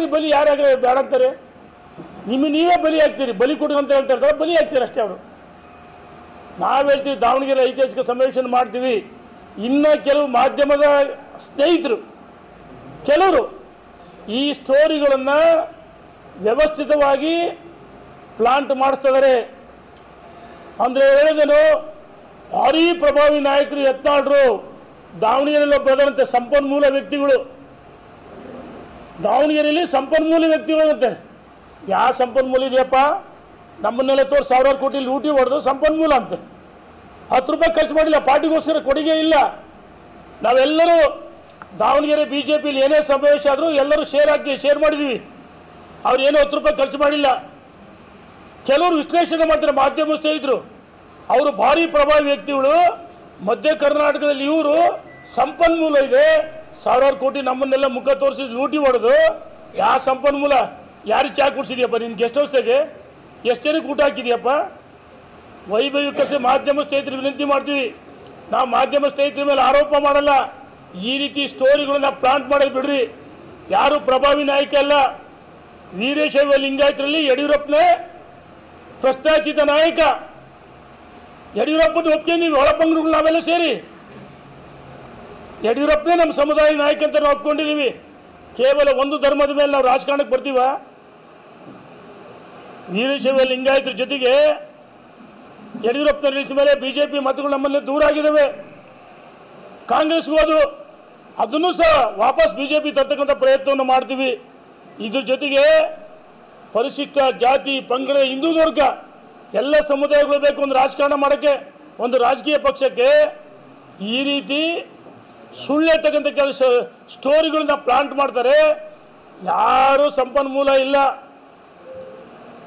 ಆಗ್ರಿ ಬಲಿ, ಯಾರಾಗ್ರಿ ಬೇಡ ಅಂತಾರೆ? ನೀವೇ ಬಲಿ ಆಗ್ತೀರಿ, ಬಲಿ ಕೊಡು ಅಂತ ಹೇಳ್ತಾ ಇರ್ತಾರೆ, ಬಲಿ ಆಗ್ತೀರಿ ಅಷ್ಟೇ ಅವರು. ನಾವು ಹೇಳ್ತೀವಿ ದಾವಣಗೆರೆ ಐತಿಹಾಸಿಕ ಸಮಾವೇಶ ಮಾಡ್ತೀವಿ. ಇನ್ನು ಕೆಲವು ಮಾಧ್ಯಮದ ಸ್ನೇಹಿತರು ಕೆಲವರು ಈ ಸ್ಟೋರಿಗಳನ್ನು ವ್ಯವಸ್ಥಿತವಾಗಿ ಪ್ಲಾಂಟ್ ಮಾಡಿಸ್ತಿದ್ದಾರೆ. ಅಂದರೆ ಹೇಳಿದನು, ಭಾರೀ ಪ್ರಭಾವಿ ನಾಯಕರು ಯತ್ನಾಳರು ದಾವಣಗೆರೆಯಲ್ಲಿ ಒಬ್ಬರಂತೆ ಸಂಪನ್ಮೂಲ ವ್ಯಕ್ತಿಗಳು, ದಾವಣಗೆರೆಯಲ್ಲಿ ಸಂಪನ್ಮೂಲ ವ್ಯಕ್ತಿಗಳಂತೆ. ಯಾವ ಸಂಪನ್ಮೂಲ ಇದೆಯಪ್ಪ? ನಮ್ಮನ್ನೆಲ್ಲ ತೋರಿಸಿ ಸಾವಿರಾರು ಕೋಟಿ ಲೂಟಿ ಹೊಡೆದು ಸಂಪನ್ಮೂಲ ಅಂತೆ. 10 ರೂಪಾಯಿ ಖರ್ಚು ಮಾಡಿಲ್ಲ, ಪಾರ್ಟಿಗೋಸ್ಕರ ಕೊಡುಗೆ ಇಲ್ಲ. ನಾವೆಲ್ಲರೂ ದಾವಣಗೆರೆ BJPಲಿ ಏನೇ ಸಮಾವೇಶ ಆದರೂ ಎಲ್ಲರೂ ಶೇರ್ ಮಾಡಿದ್ದೀವಿ. ಅವ್ರು ಏನೋ 10 ರೂಪಾಯಿ ಖರ್ಚು ಮಾಡಿಲ್ಲ. ಕೆಲವರು ವಿಶ್ಲೇಷಣೆ ಮಾಡ್ತಾರೆ ಮಾಧ್ಯಮ ಸ್ನೇಹಿತರು, ಅವರು ಭಾರಿ ಪ್ರಭಾವಿ ವ್ಯಕ್ತಿಗಳು, ಮಧ್ಯ ಕರ್ನಾಟಕದಲ್ಲಿ ಇವರು ಸಂಪನ್ಮೂಲ ಇದೆ, ಸಾವಿರಾರು ಕೋಟಿ ನಮ್ಮನ್ನೆಲ್ಲ ಮುಖ ತೋರಿಸಿ ಲೂಟಿ ಹೊಡೆದು. ಯಾವ ಸಂಪನ್ಮೂಲ? ಯಾರಿಗೆ ಚಾ ಕುಡಿಸಿದ್ಯಪ್ಪ? ನಿನ್ನ ಗೆಸ್ಟ್ ಹೌಸ್ದಾಗೆ ಎಷ್ಟು ಜನಕ್ಕೆ ಊಟ ಹಾಕಿದ್ಯಪ್ಪ? ವೈಭವೀಕರಿಸಿ ಮಾಧ್ಯಮ ಸ್ನೇಹಿತರು ವಿನಂತಿ ಮಾಡ್ತೀವಿ. ನಾವು ಮಾಧ್ಯಮ ಸ್ನೇಹಿತರ ಮೇಲೆ ಆರೋಪ ಮಾಡಲ್ಲ. ಈ ರೀತಿ ಸ್ಟೋರಿಗಳನ್ನ ಪ್ಲಾಂಟ್ ಮಾಡೋದು ಬಿಡ್ರಿ. ಯಾರು ಪ್ರಭಾವಿ ನಾಯಕ ಅಲ್ಲ. ವೀರಶೈವ ಲಿಂಗಾಯತರಲ್ಲಿ ಯಡಿಯೂರಪ್ಪನೇ ಪ್ರಸ್ತಾಪಿತ ನಾಯಕ. ಯಡಿಯೂರಪ್ಪನ ಒಪ್ಕೊಂಡಿದ್ದೀವಿ, ಒಳಪಂಗಡಗಳು ನಾವೆಲ್ಲ ಸೇರಿ. ಯಡಿಯೂರಪ್ಪನೇ ನಮ್ಮ ಸಮುದಾಯ ನಾಯಕ ಅಂತ ನಾವು ಒಪ್ಕೊಂಡಿದ್ದೀವಿ. ಕೇವಲ ಒಂದು ಧರ್ಮದ ಮೇಲೆ ನಾವು ರಾಜಕಾರಣಕ್ಕೆ ಬರ್ತೀವ? ವೀರಶೈವ ಲಿಂಗಾಯತರ ಜೊತೆಗೆ ಯಡಿಯೂರಪ್ಪನ ನಿಲ್ಲಿಸಿದ ಮೇಲೆ BJP ಮತಗಳು ನಮ್ಮಲ್ಲಿ ದೂರ ಆಗಿದ್ದಾವೆ. ಕಾಂಗ್ರೆಸ್ಗೂ ಅದನ್ನು ಸಹ ವಾಪಸ್ BJP ತರ್ತಕ್ಕಂಥ ಪ್ರಯತ್ನವನ್ನು ಮಾಡ್ತೀವಿ. ಇದ್ರ ಜೊತೆಗೆ ಪರಿಶಿಷ್ಟ ಜಾತಿ, ಪಂಗಡ, ಹಿಂದೂ ವರ್ಗ ಎಲ್ಲ ಸಮುದಾಯಗಳು ಬೇಕು ಒಂದು ರಾಜಕಾರಣ ಮಾಡೋಕ್ಕೆ, ಒಂದು ರಾಜಕೀಯ ಪಕ್ಷಕ್ಕೆ. ಈ ರೀತಿ ಸುಳ್ಳಿರ್ತಕ್ಕಂಥ ಕೆಲಸ ಸ್ಟೋರಿಗಳನ್ನ ಪ್ಲಾಂಟ್ ಮಾಡ್ತಾರೆ. ಯಾರೂ ಸಂಪನ್ಮೂಲ ಇಲ್ಲ,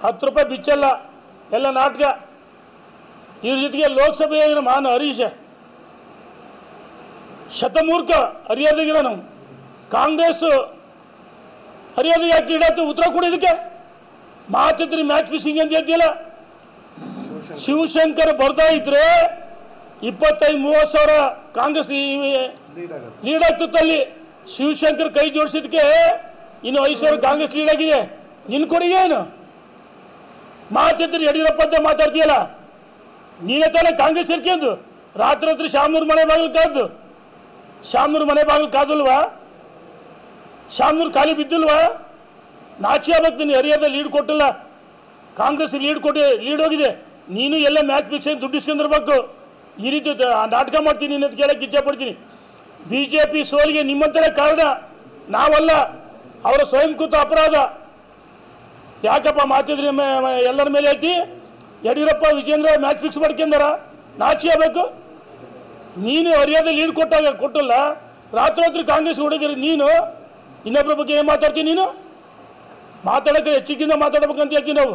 10 ರೂಪಾಯಿ ಬಿಚ್ಚಲ್ಲ, ಎಲ್ಲ ನಾಟಕ. ಇದ್ರ ಜೊತೆಗೆ ಲೋಕಸಭೆಯ ಮಾನ ಹರೀಶ ಶತಮೂರ್ಖ, ಹರಿಯಾಣಗಿರೋ ನಾವು ಕಾಂಗ್ರೆಸ್ ಹರಿಯಾಣ ಯಾಕೆ ಇಡತ್ತೆ? ಉತ್ತರ ಕೊಡೋದಕ್ಕೆ ಮಾತಿದ್ರಿ ಮ್ಯಾಚ್ ಫಿಕ್ಸಿಂಗ್ ಅಂತ ಹೇಳ್ತಿಯಲ್ಲ. ಶಿವಶಂಕರ್ ಬರ್ತಾ ಇದ್ರೆ 25-30 ಸಾವಿರ ಕಾಂಗ್ರೆಸ್ ಲೀಡ್ ಆಗ್ತಿತ್ತಲ್ಲಿ. ಶಿವಶಂಕರ್ ಕೈ ಜೋಡಿಸಿದಕ್ಕೆ ಇನ್ನು 5 ಸಾವಿರ ಕಾಂಗ್ರೆಸ್ ಲೀಡ್ ಆಗಿದೆ. ನಿನ್ನ ಕೊಡುಗೆ ಏನು? ಮಾತಿದ್ರಿ ಯಡಿಯೂರಪ್ಪ ಅಂತ ಮಾತಾಡ್ತೀಯಲ್ಲ. ನೀನೇ ತಾನೇ ಕಾಂಗ್ರೆಸ್ ಸೇರ್ಕೊಂಡು ರಾತ್ರಿ ಶಾಮನೂರು ಮನೆ ಬಾಗಿಲು ಕಾದ್ದು. ಶಾಮನೂರು ಮನೆ ಬಾಗಿಲು ಕಾದಲ್ವಾ? ಶಾಮನೂರು ಖಾಲಿ ಬಿದ್ದಿಲ್ವಾ? ನಾಚಿ ಆಗ್ಬೇಕು. ನೀನು ಹರಿಯಾಣದಲ್ಲಿ ಲೀಡ್ ಕೊಟ್ಟಿಲ್ಲ, ಕಾಂಗ್ರೆಸ್ ಲೀಡ್ ಹೋಗಿದೆ. ನೀನು ಎಲ್ಲ ಮ್ಯಾಚ್ ಫಿಕ್ಸಿಂಗ್ ದುಡ್ಡು ಇಸ್ಕೊಂಡಿರ್ಬೇಕು. ಈ ರೀತಿ ನಾಟಕ ಮಾಡ್ತೀನಿ ಅಂತ ಕೇಳಕ್ಕೆ ಇಚ್ಛೆಪಡ್ತೀನಿ. BJP ಸೋಲಿಗೆ ನಿಮ್ಮಂತಲೇ ಕಾರಣ, ನಾವಲ್ಲ. ಅವರ ಸ್ವಯಂಕೃತ ಅಪರಾಧ. ಯಾಕಪ್ಪ ಮಾತಿದ್ರಿ ಎಲ್ಲರ ಮೇಲೆ ಹೇಳ್ತಿ? ಯಡಿಯೂರಪ್ಪ ವಿಜೇಂದ್ರ ಮ್ಯಾಚ್ ಫಿಕ್ಸ್ ಮಾಡ್ಕೊಂಡಾರ, ನಾಚಿ ಆಗಬೇಕು. ನೀನು ಹರಿಯಾಣದಲ್ಲಿ ಲೀಡ್ ಕೊಟ್ಟಲ್ಲ, ರಾತ್ರಿ ಕಾಂಗ್ರೆಸ್ ಹುಡುಗರಿ. ನೀನು ಇನ್ನೊಬ್ಬರ ಬಗ್ಗೆ ಏನು ಮಾತಾಡ್ತೀನಿ? ನೀನು ಮಾತಾಡೋಕ್ಕೆ ಹೆಚ್ಚಿಗಿಂದ ಮಾತಾಡ್ಬೇಕಂತ ಹೇಳ್ತೀನಿ ನಾವು.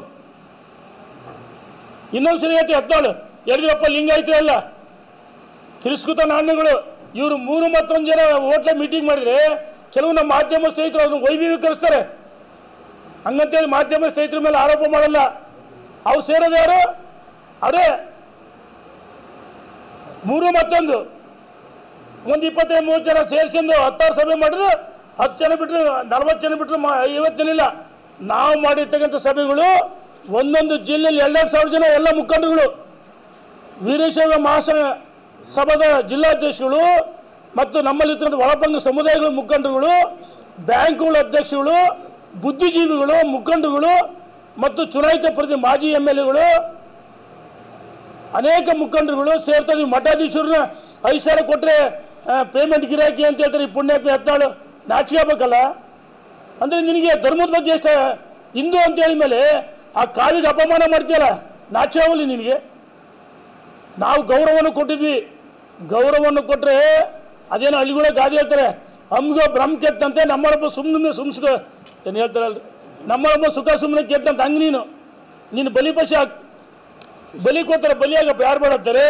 ಇನ್ನೊಂದ್ಸರಿ ಹೇಳ್ತೀವಿ, 14 ಯಡಿಯೂರಪ್ಪ ಲಿಂಗಾಯತರು ಅಲ್ಲ, ತಿರಸ್ಕೃತ ನಾಣ್ಯಗಳು. ಇವರು 31 ಜನ ಹೋಟ್ಲ ಮೀಟಿಂಗ್ ಮಾಡಿದರೆ ಕೆಲವು ನಮ್ಮ ಮಾಧ್ಯಮ ಸ್ನೇಹಿತರು ಅದನ್ನು ವೈಭವೀಕರಿಸ್ತಾರೆ. ಹಂಗಂತೇಳಿ ಮಾಧ್ಯಮ ಸ್ನೇಹಿತರ ಮೇಲೆ ಆರೋಪ ಮಾಡಲ್ಲ. ಅವ್ರು ಸೇರೋದು ಯಾರು? ಅವರೇ 31 ಒಂದು 25-30 ಜನ ಸೇರಿಸಿಕೊಂಡು 10 ಸಭೆ ಮಾಡಿದ್ರು. 10 ಜನ ಬಿಟ್ಟರು, 40 ಜನ ಬಿಟ್ಟರು, 50 ಜನ ಇಲ್ಲ. ನಾವು ಮಾಡಿರ್ತಕ್ಕಂಥ ಸಭೆಗಳು ಒಂದೊಂದು ಜಿಲ್ಲೆಯಲ್ಲಿ 2,000 ಜನ ಎಲ್ಲ ಮುಖಂಡರುಗಳು, ವೀರಶೈವ ಮಹಾಸಭಾದ ಜಿಲ್ಲಾಧ್ಯಕ್ಷಗಳು ಮತ್ತು ನಮ್ಮಲ್ಲಿರ್ತಕ್ಕಂಥ ಒಳಪಂಗ ಸಮುದಾಯಗಳ ಮುಖಂಡರುಗಳು, ಬ್ಯಾಂಕ್ಗಳ ಅಧ್ಯಕ್ಷಗಳು, ಬುದ್ಧಿಜೀವಿಗಳು, ಮುಖಂಡರುಗಳು ಮತ್ತು ಚುನಾಯಿತ ಮಾಜಿ MLAಗಳು, ಅನೇಕ ಮುಖಂಡರುಗಳು ಸೇರ್ತಾ ಇದ್ದೀವಿ. ಮಠಾಧೀಶರನ್ನ 5 ಸಾವಿರ ಕೊಟ್ಟರೆ ಪೇಮೆಂಟ್ ಗಿರಾಕಿ ಅಂತ ಹೇಳ್ತಾರೆ. ಈ ಪುಣ್ಯಾತ್ಮ ಯತ್ನಾಳು ನಾಚಿಕೆ ಆಗ್ಬೇಕಲ್ಲ. ಅಂದರೆ ನಿನಗೆ ಧರ್ಮದ ಬಗ್ಗೆ ಎಷ್ಟು ಹಿಂದೂ ಅಂತೇಳಿ ಮೇಲೆ ಆ ಕಾವಿಗೆ ಅಪಮಾನ ಮಾಡ್ತೀಯಲ್ಲ, ನಾಚಿಕೆ ಆಗಲಿ ನಿನಗೆ. ನಾವು ಗೌರವವನ್ನು ಕೊಟ್ಟಿದ್ವಿ. ಗೌರವವನ್ನು ಕೊಟ್ಟರೆ ಅದೇನೋ ಹಳ್ಳಿಗಳ ಗಾದೆ ಹೇಳ್ತಾರೆ, ಅಮ್ಗೋ ಬ್ರಹ್ಮ ಕೆಟ್ಟಂತೆ ನಮ್ಮಳೊಬ್ಬ ಸುಮ್ಮನೆ ಏನು ಹೇಳ್ತಾರಲ್ರಿ, ನಮ್ಮಳೊಬ್ಬ ಸುಖ ಸುಮ್ಮನೆ ಕೆಟ್ಟಂತ. ಹಂಗೆ ನೀನು ಬಲಿ ಕೊಡ್ತಾರೆ, ಬಲಿಯಾಗಪ್ಪ ಯಾರು ಬೇಡತ್ತಾರೆ?